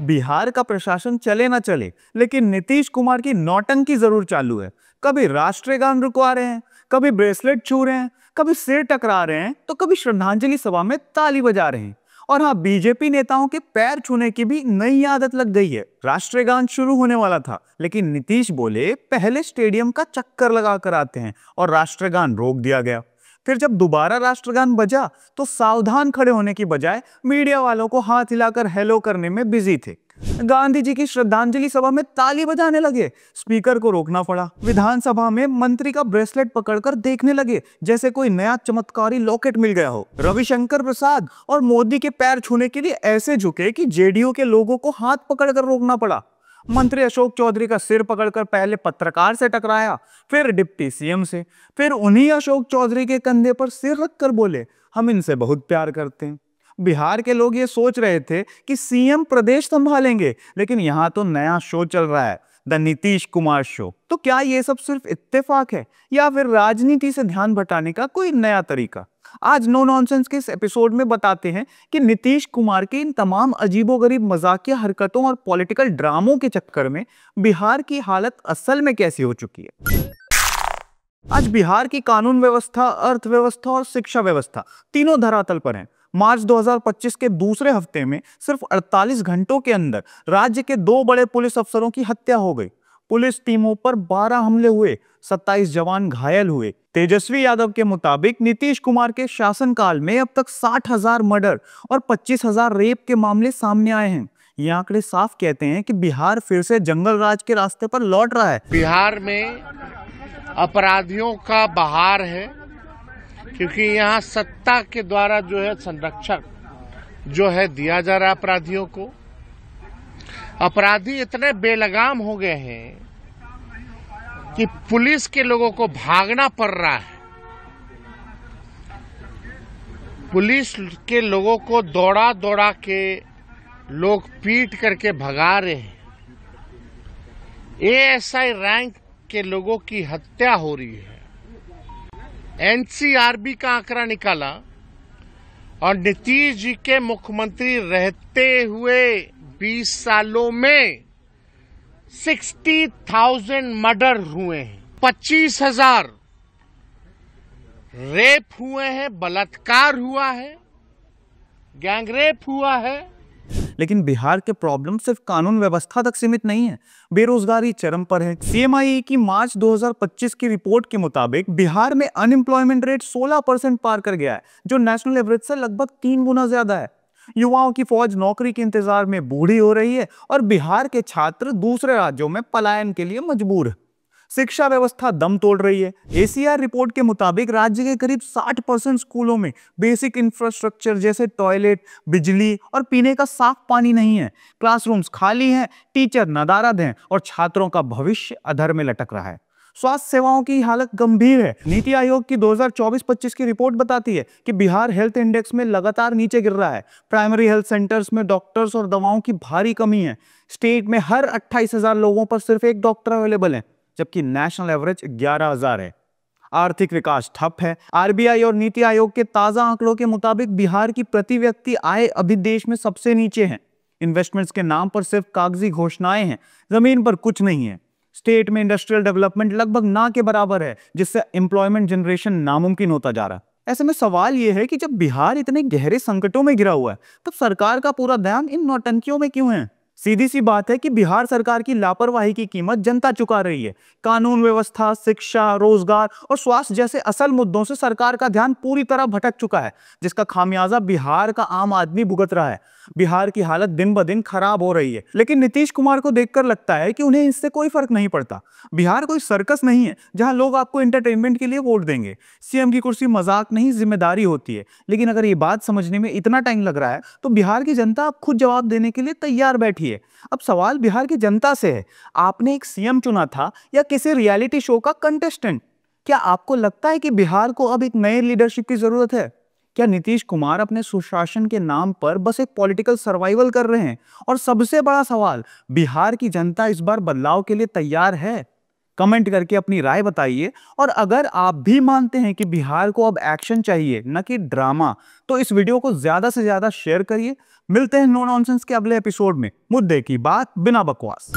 बिहार का प्रशासन चले ना चले, लेकिन नीतीश कुमार की नौटंकी जरूर चालू है। कभी राष्ट्रीय गान रुकवा रहे हैं, कभी ब्रेसलेट छू रहे हैं, कभी सिर टकरा रहे हैं, तो कभी श्रद्धांजलि सभा में ताली बजा रहे हैं। और हाँ, बीजेपी नेताओं के पैर छूने की भी नई आदत लग गई है। राष्ट्रीय गान शुरू होने वाला था, लेकिन नीतीश बोले पहले स्टेडियम का चक्कर लगा कर आते हैं, और राष्ट्रीय गान रोक दिया गया। फिर जब दोबारा राष्ट्रगान बजा तो सावधान खड़े होने की बजाय मीडिया वालों को हाथ हिलाकर हेलो करने में बिजी थे। गांधी जी की श्रद्धांजलि सभा में ताली बजाने लगे, स्पीकर को रोकना पड़ा। विधानसभा में मंत्री का ब्रेसलेट पकड़कर देखने लगे जैसे कोई नया चमत्कारी लॉकेट मिल गया हो। रविशंकर प्रसाद और मोदी के पैर छूने के लिए ऐसे झुके कि जेडीयू के लोगों को हाथ पकड़कर रोकना पड़ा। मंत्री अशोक चौधरी का सिर पकड़कर पहले पत्रकार से टकराया, फिर डिप्टी सीएम से, फिर उन्हीं अशोक चौधरी के कंधे पर सिर रखकर बोले, हम इनसे बहुत प्यार करते हैं। बिहार के लोग ये सोच रहे थे कि सीएम प्रदेश संभालेंगे, लेकिन यहां तो नया शो चल रहा है, द नीतीश कुमार शो। तो क्या ये सब सिर्फ इत्तेफाक है या फिर राजनीति से ध्यान भटाने का कोई नया तरीका? आज नो नॉनसेंस के इस एपिसोड में बताते हैं कि नीतीश कुमार के इन तमाम अजीबोगरीब मजाकिया हरकतों और पॉलिटिकल ड्रामों के चक्कर में बिहार की हालत असल में कैसी हो चुकी है। आज बिहार की कानून व्यवस्था, अर्थव्यवस्था और शिक्षा व्यवस्था तीनों धरातल पर हैं। मार्च 2025 के दूसरे हफ्ते में सिर्फ 48 घंटों के अंदर राज्य के 2 बड़े पुलिस अफसरों की हत्या हो गई। पुलिस टीमों पर 12 हमले हुए, 27 जवान घायल हुए। तेजस्वी यादव के मुताबिक नीतीश कुमार के शासनकाल में अब तक 60,000 मर्डर और 25,000 रेप के मामले सामने आए हैं। ये आंकड़े साफ कहते हैं कि बिहार फिर से जंगल राज के रास्ते पर लौट रहा है। बिहार में अपराधियों का बहार है, क्योंकि यहाँ सत्ता के द्वारा जो है संरक्षण जो है दिया जा रहा है अपराधियों को। अपराधी इतने बेलगाम हो गए हैं कि पुलिस के लोगों को भागना पड़ रहा है। पुलिस के लोगों को दौड़ा दौड़ा के लोग पीट करके भगा रहे हैं। एएसआई रैंक के लोगों की हत्या हो रही है। एनसीआरबी का आंकड़ा निकाला और नीतीश जी के मुख्यमंत्री रहते हुए 20 सालों में 60,000 मर्डर हुए हैं, 25,000 रेप हुए हैं, बलात्कार हुआ है, गैंगरेप हुआ है। लेकिन बिहार के प्रॉब्लम सिर्फ कानून व्यवस्था तक सीमित नहीं है। बेरोजगारी चरम पर है। सीएमआई की मार्च 2025 की रिपोर्ट के मुताबिक बिहार में अनएम्प्लॉयमेंट रेट 16% पार कर गया है, जो नेशनल एवरेज से लगभग 3 गुना ज्यादा है। युवाओं की फौज नौकरी के इंतजार में बूढ़ी हो रही है और बिहार के छात्र दूसरे राज्यों में पलायन के लिए मजबूर है। शिक्षा व्यवस्था दम तोड़ रही है। एसीआर रिपोर्ट के मुताबिक राज्य के करीब 60% स्कूलों में बेसिक इंफ्रास्ट्रक्चर जैसे टॉयलेट, बिजली और पीने का साफ पानी नहीं है। क्लासरूम्स खाली हैं, टीचर नदारद हैं और छात्रों का भविष्य अधर में लटक रहा है। स्वास्थ्य सेवाओं की हालत गंभीर है। नीति आयोग की 2024-25 की रिपोर्ट बताती है कि बिहार हेल्थ इंडेक्स में लगातार नीचे गिर रहा है। प्राइमरी हेल्थ सेंटर्स में डॉक्टर्स और दवाओं की भारी कमी है। स्टेट में हर 28,000 लोगों पर सिर्फ एक डॉक्टर अवेलेबल है, जबकि नेशनल एवरेज 11,000 है। आर्थिक विकास ठप है। आरबीआई और नीति आयोग के ताजा आंकड़ों के मुताबिक बिहार की प्रति व्यक्ति आय अभी देश में सबसे नीचे है। इन्वेस्टमेंट्स के नाम पर सिर्फ कागजी घोषणाएं हैं, जमीन पर कुछ नहीं है। स्टेट में इंडस्ट्रियल डेवलपमेंट लगभग ना के बराबर है, जिससे एम्प्लॉयमेंट जनरेशन नामुमकिन होता जा रहा है। ऐसे में सवाल यह है कि जब बिहार इतने गहरे संकटों में घिरा हुआ है, तब सरकार का पूरा ध्यान इन नौटंकियों में क्यों है? सीधी सी बात है कि बिहार सरकार की लापरवाही की कीमत जनता चुका रही है। कानून व्यवस्था, शिक्षा, रोजगार और स्वास्थ्य जैसे असल मुद्दों से सरकार का ध्यान पूरी तरह भटक चुका है, जिसका खामियाजा बिहार का आम आदमी भुगत रहा है। बिहार की हालत दिन ब दिन खराब हो रही है, लेकिन नीतीश कुमार को देखकर लगता है कि उन्हें इससे कोई फर्क नहीं पड़ता। बिहार कोई सर्कस नहीं है जहां लोग आपको एंटरटेनमेंट के लिए वोट देंगे। सीएम की कुर्सी मजाक नहीं, जिम्मेदारी होती है। लेकिन अगर ये बात समझने में इतना टाइम लग रहा है तो बिहार की जनता अब खुद जवाब देने के लिए तैयार बैठी है। अब सवाल बिहार की जनता से है, आपने एक सीएम चुना था या किसी रियलिटी शो का कंटेस्टेंट? क्या आपको लगता है कि बिहार को अब एक नए लीडरशिप की जरूरत है? क्या नीतीश कुमार अपने सुशासन के नाम पर बस एक पॉलिटिकल सर्वाइवल कर रहे हैं? और सबसे बड़ा सवाल, बिहार की जनता इस बार बदलाव के लिए तैयार है? कमेंट करके अपनी राय बताइए। और अगर आप भी मानते हैं कि बिहार को अब एक्शन चाहिए न कि ड्रामा, तो इस वीडियो को ज्यादा से ज्यादा शेयर करिए। मिलते हैं नो नॉनसेंस के अगले एपिसोड में, मुद्दे की बात बिना बकवास।